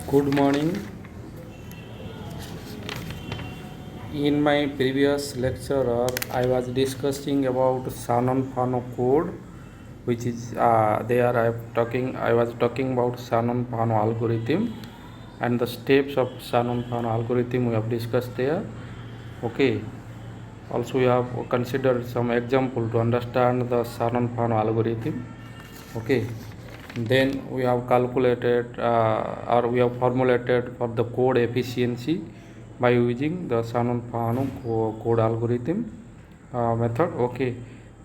Good morning. In my previous lecture, I was discussing about Shannon Fano code, which is there. I was talking about Shannon Fano algorithm, and the steps of Shannon Fano algorithm we have discussed there. Okay. Also, we have considered some example to understand the Shannon Fano algorithm. Okay. Then we have calculated or we have formulated for the code efficiency by using the Shannon-Fano code algorithm method. Okay.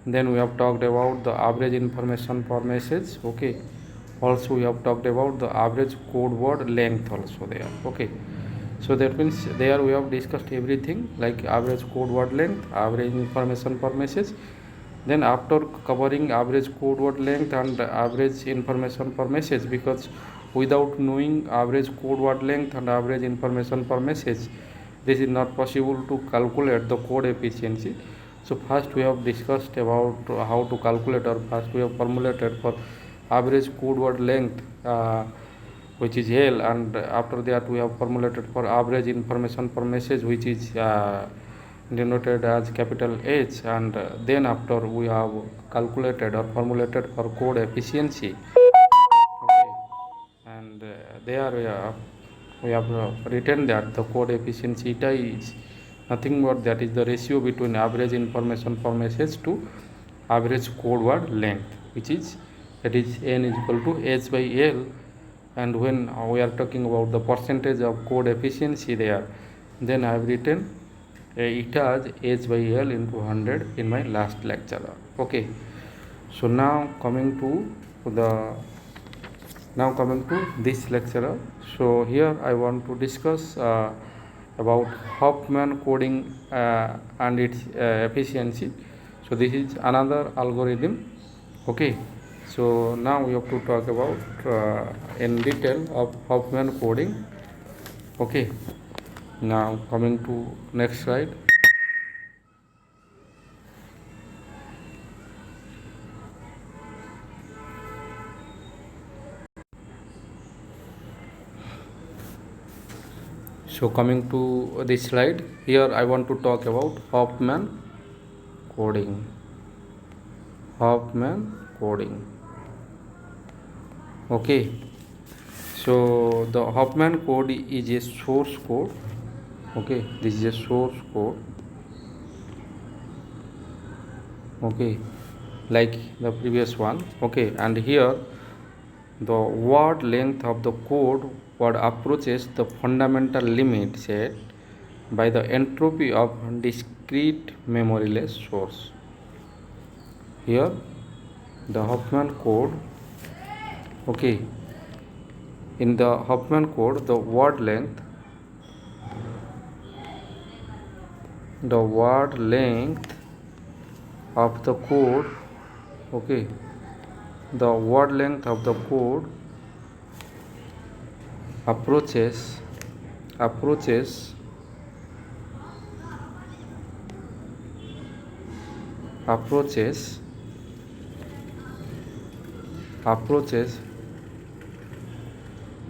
Then we have talked about the average information per message. Okay. Also we have talked about the average code word length also there. Okay. So that means there we have discussed everything like average code word length, average information per message. Then after covering average code word length and average information per message, because without knowing average code word length and average information per message, this is not possible to calculate the code efficiency. So first we have discussed about how to calculate, or first we have formulated for average code word length, which is L, and after that we have formulated for average information per message, which is denoted as capital H, and then after we have calculated or formulated for code efficiency. Okay. And there we have written that the code efficiency eta is nothing but that is the ratio between average information per message to average code word length, which is that is n is equal to h by l. And when we are talking about the percentage of code efficiency there, then I have written it as h by l into 100 in my last lecture. Okay. So now coming to this lecture. So here I want to discuss about Huffman coding and its efficiency. So this is another algorithm. Okay. So now we have to talk about in detail of Huffman coding. Okay. Now coming to next slide. So coming to this slide, here I want to talk about Huffman coding. Huffman coding. Okay. So the Huffman code is a source code. Okay, this is a source code. Okay, like the previous one. Okay, and here the word length of the code word approaches the fundamental limit set by the entropy of discrete memoryless source. Here the Huffman code. Okay, in the Huffman code the word length of the code. Okay, the word length of the code approaches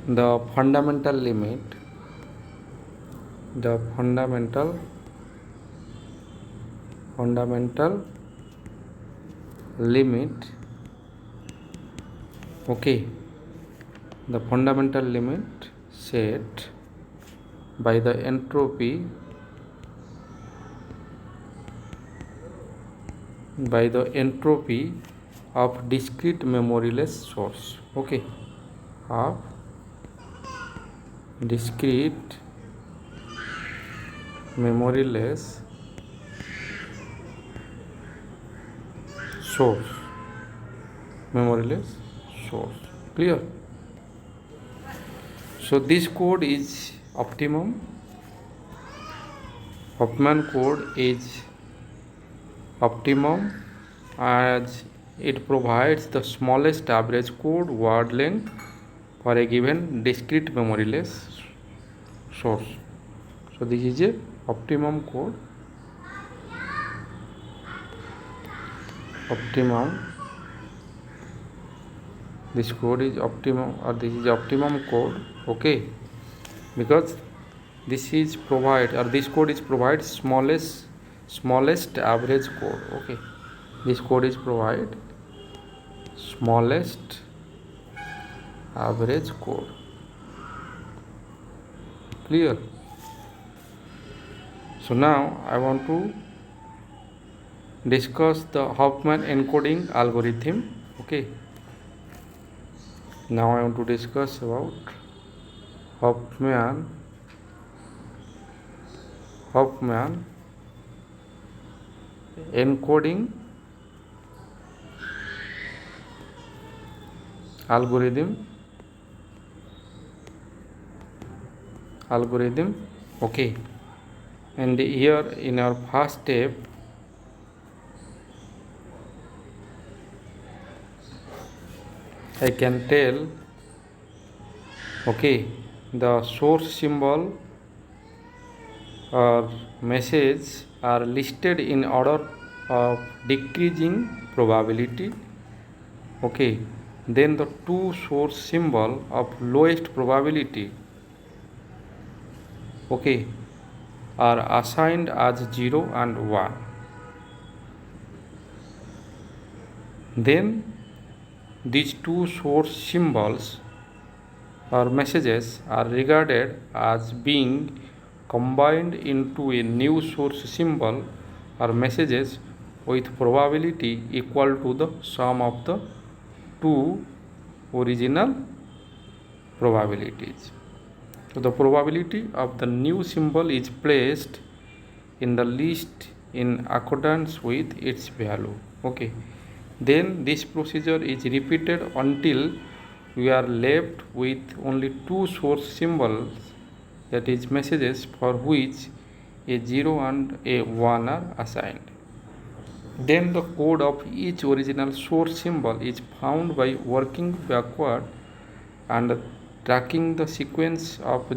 the fundamental limit okay, the fundamental limit set by the entropy of discrete memoryless source. Okay, of discrete memoryless source. Clear? So this code is optimum. Huffman code is optimum as it provides the smallest average code word length for a given discrete memoryless source. So this is a optimum code. this code is optimum, or this is optimum code. Okay, because this is provide, or this code is provide smallest average code. Okay, this code is provide smallest average code. Clear? So now I want to discuss the Huffman encoding algorithm. Okay, now I want to discuss about Huffman encoding algorithm. Okay, and here in our first step, I can tell, okay, the source symbol or message are listed in order of decreasing probability. Okay, then the two source symbol of lowest probability, okay, are assigned as 0 and 1. Then these two source symbols or messages are regarded as being combined into a new source symbol or messages with probability equal to the sum of the two original probabilities. So the probability of the new symbol is placed in the list in accordance with its value. Okay, then this procedure is repeated until we are left with only two source symbols, that is messages for which a 0 and a 1 are assigned. Then the code of each original source symbol is found by working backward and tracking the sequence of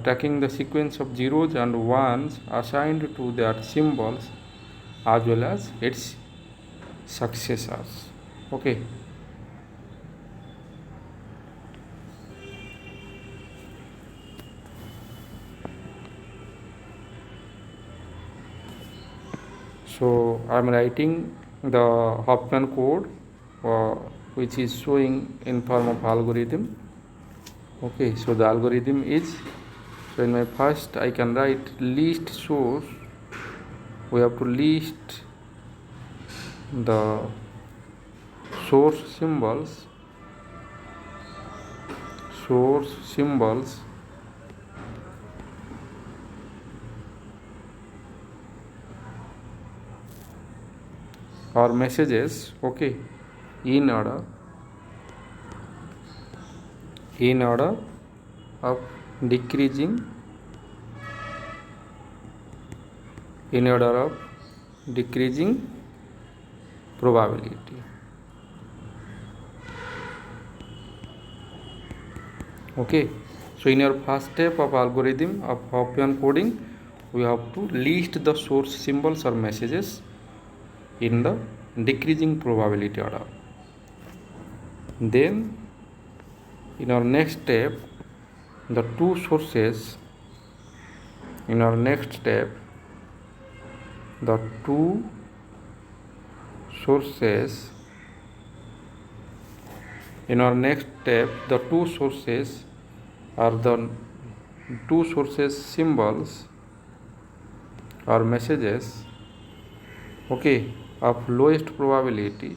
tracking the sequence of zeros and ones assigned to their symbols as well as its successors. Okay, so I am writing the Huffman code which is showing in form of algorithm. Okay, so the algorithm is, so in my first I can write list source. We have to list the source symbols or messages, okay, in order of decreasing, probability. Okay, so in our first step of algorithm of Huffman coding, we have to list the source symbols or messages in the decreasing probability order. Then in our next step, the two sources, in our next step, the two sources are the two sources symbols or messages, okay, of lowest probability and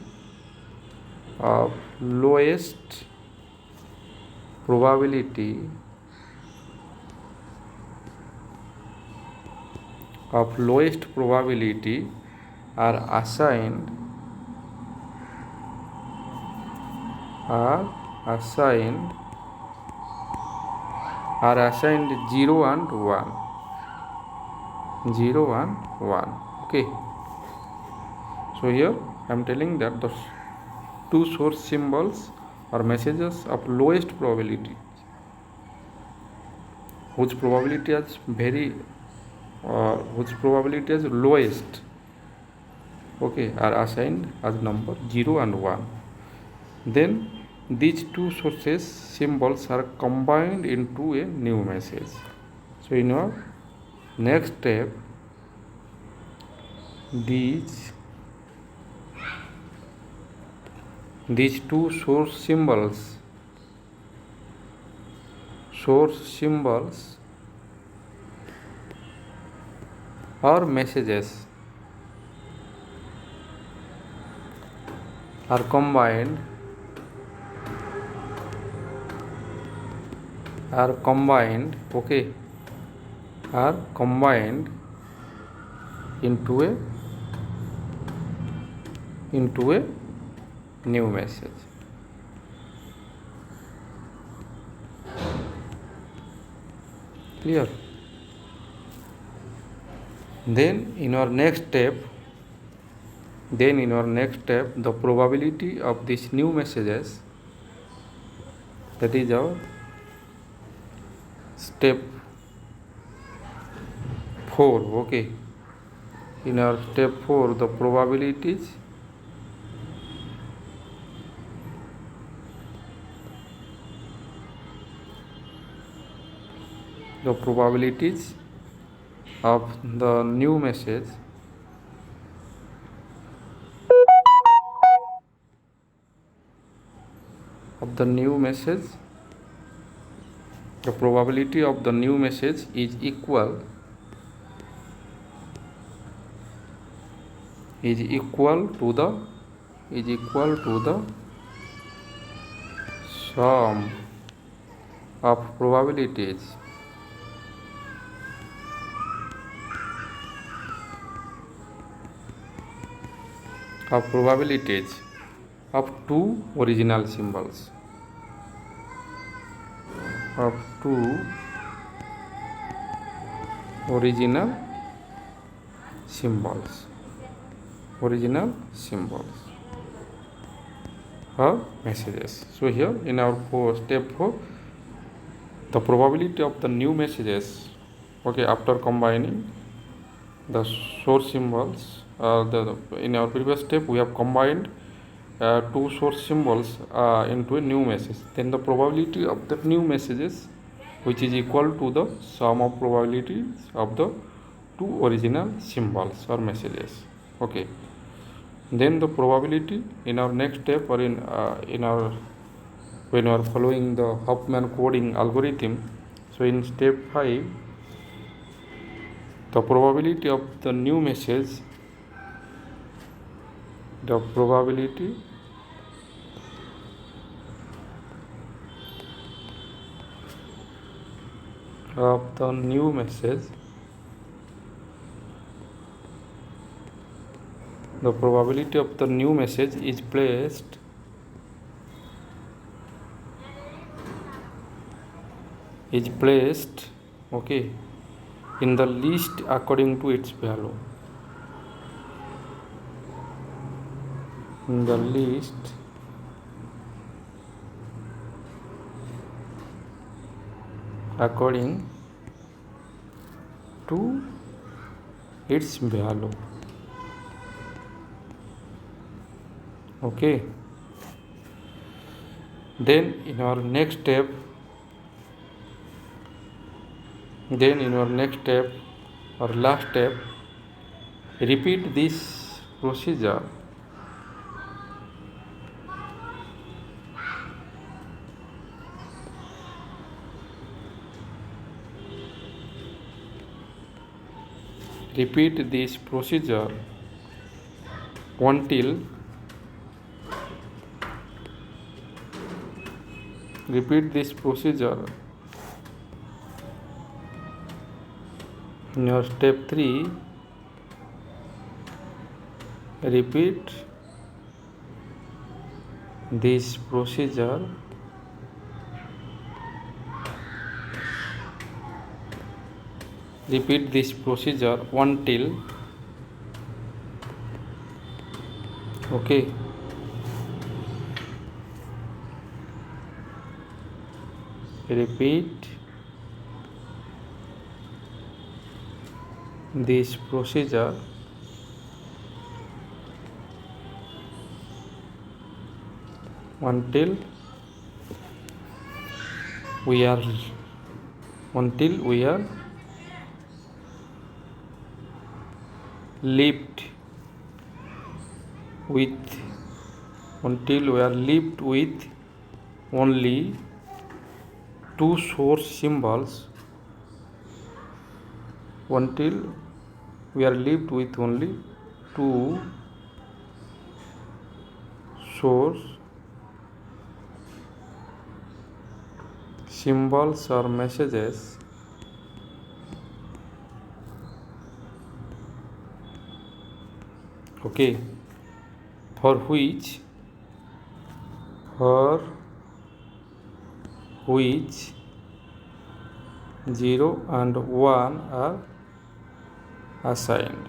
are assigned 0 and 1. Okay, so here I am telling that the two source symbols or messages of lowest probability, whose probability is lowest, okay, are assigned as number 0 and 1. Then these two sources symbols are combined into a new message. So in our next step, these two source symbols or messages are combined okay, are combined into a new message. Clear? Then in our next step, the probability of these new messages, that is our step 4. Okay, in our step 4, the probabilities of the new message the probability of the new message is equal to the sum of probabilities of two original symbols. Or messages. So here in our step 4, the probability of the new messages, okay, after combining the source symbols, in our previous step we have combined two source symbols into a new message. Then the probability of the new messages, which is equal to the sum of probabilities of the two original symbols or messages. Okay. Then the probability in our next step, or in our when we are following the Huffman coding algorithm. So in step 5, the probability of the new message, the probability of the new message, the probability of the new message is placed okay, in the list according to its value. In the list according to its value. Okay. Then in our next step, or last step, repeat this procedure until in your step 3, repeat this procedure until, okay, repeat this procedure until we are left with only two source symbols, until we are left with only two source symbols or messages okay, for which 0 and 1 are assigned.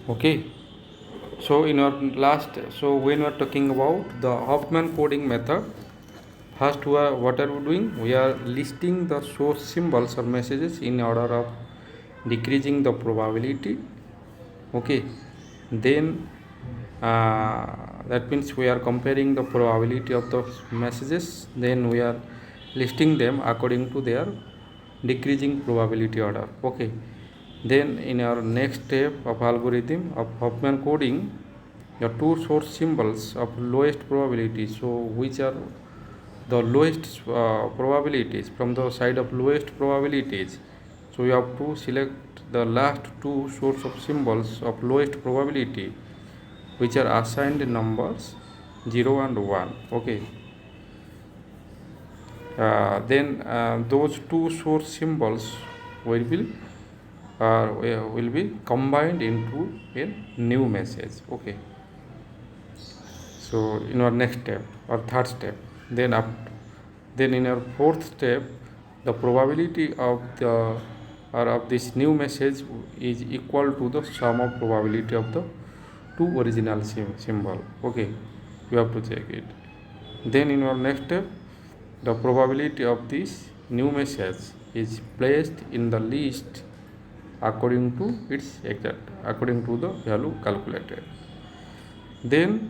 Okay, so when we are talking about the Huffman coding method, first what are we doing? We are listing the source symbols or messages in order of decreasing the probability. Okay, then that means we are comparing the probability of the messages, then we are listing them according to their decreasing probability order. Okay, then in our next step of algorithm of Huffman coding, the two source symbols of lowest probability, so which are the lowest probabilities from the side of lowest probabilities, so we have to select the last two source of symbols of lowest probability, which are assigned numbers 0 and 1. Okay, then those two source symbols will be combined into a new message. Okay, so in our next step or third step, then in our fourth step, the probability of this new message is equal to the sum of probability of the two original symbol. Okay, you have to check it. Then in our next step, the probability of this new message is placed in the list according to the value calculated. Then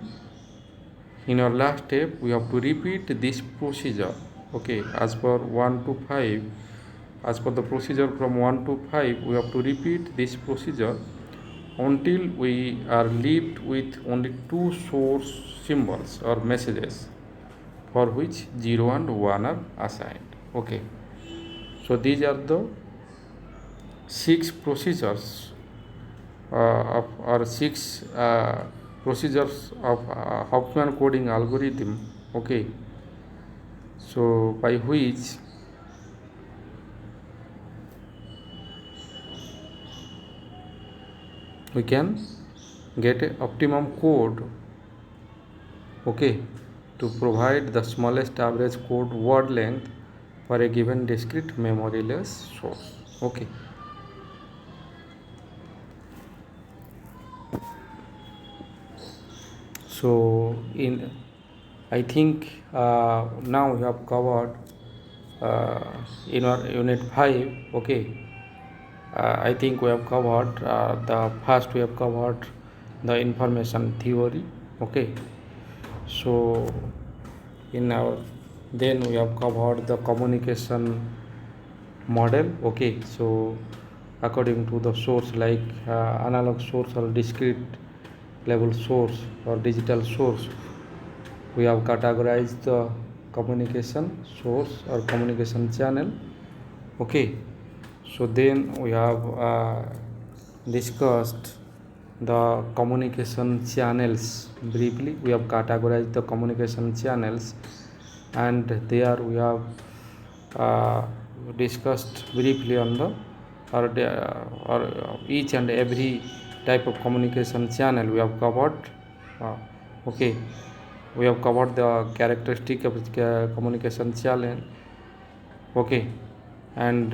in our last step, we have to repeat this procedure. Okay, as per the procedure from 1 to 5, we have to repeat this procedure until we are left with only two source symbols or messages, for which 0 and 1 are assigned. Okay, so these are the 6 procedures of 6 procedures of Huffman coding algorithm. Okay, so by which we can get a optimum code, okay, to provide the smallest average code word length for a given discrete memoryless source. Okay, so I think now we have covered in our unit 5. Okay, I think we have covered we have covered the information theory. Okay, so then we have covered the communication model. Okay, so according to the source, like analog source or discrete level source or digital source, we have categorized the communication source or communication channel. Okay, so then we have discussed the communication channels briefly. We have categorized the communication channels, and there we have discussed briefly on the or each and every type of communication channel we have covered. Okay, we have covered the characteristic of communication channel. Okay, and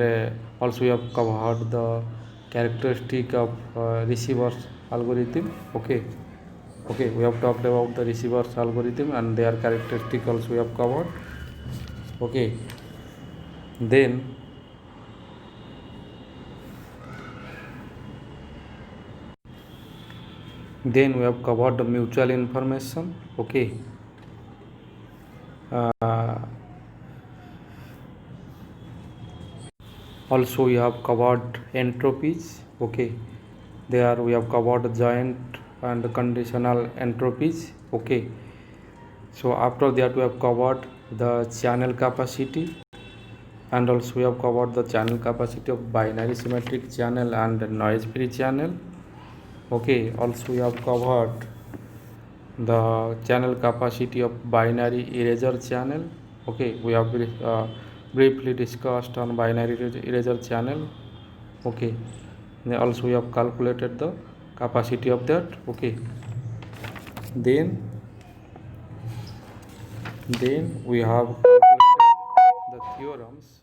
also we have covered the characteristic of receivers algorithm. Okay, we have talked about the receivers algorithm and their characteristic also we have covered. Okay, then Then we have covered the mutual information. Okay. Also we have covered entropies. Okay, there we have covered joint and conditional entropies. Okay, so after that we have covered the channel capacity, and also we have covered the channel capacity of binary symmetric channel and noise free channel. Okay, also we have covered the channel capacity of binary eraser channel. Okay, we have briefly discussed on binary eraser channel. Okay, then also we have calculated the capacity of that. Okay, then we have calculated the theorems,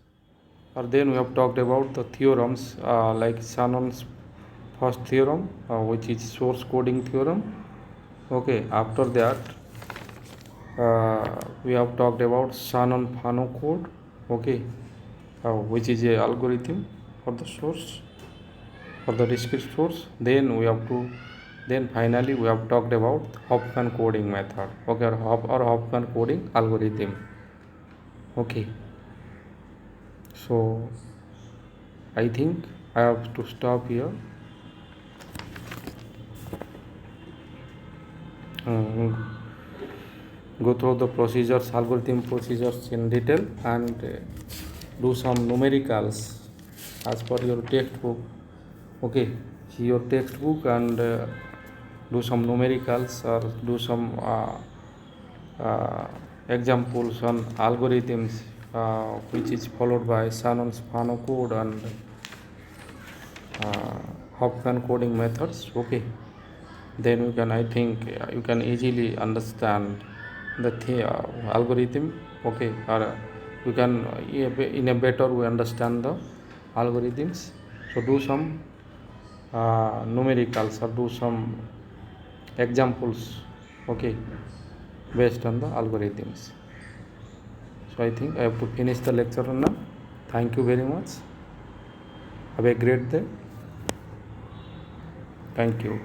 or then we have talked about the theorems like Shannon's first theorem, which is source coding theorem. Okay, after that we have talked about Shannon-Fano code. Okay, which is a algorithm for the source, for the discrete source. Then finally we have talked about Hofmann coding method. Okay, or Hofmann coding algorithm. Okay, so I think I have to stop here. Go through the procedures, algorithm procedures in detail, and do some numericals as per your textbook. Okay, see your textbook and do some numericals or do some examples on algorithms which is followed by Shannon's Fano code and Hofmann coding methods. Okay, then you can, I think you can easily understand the algorithm. Okay, or you can in a better way understand the algorithms. So do some numericals or do some examples. Okay, based on the algorithms. So I think I have to finish the lecture now. Thank you very much. Have a great day. Thank you.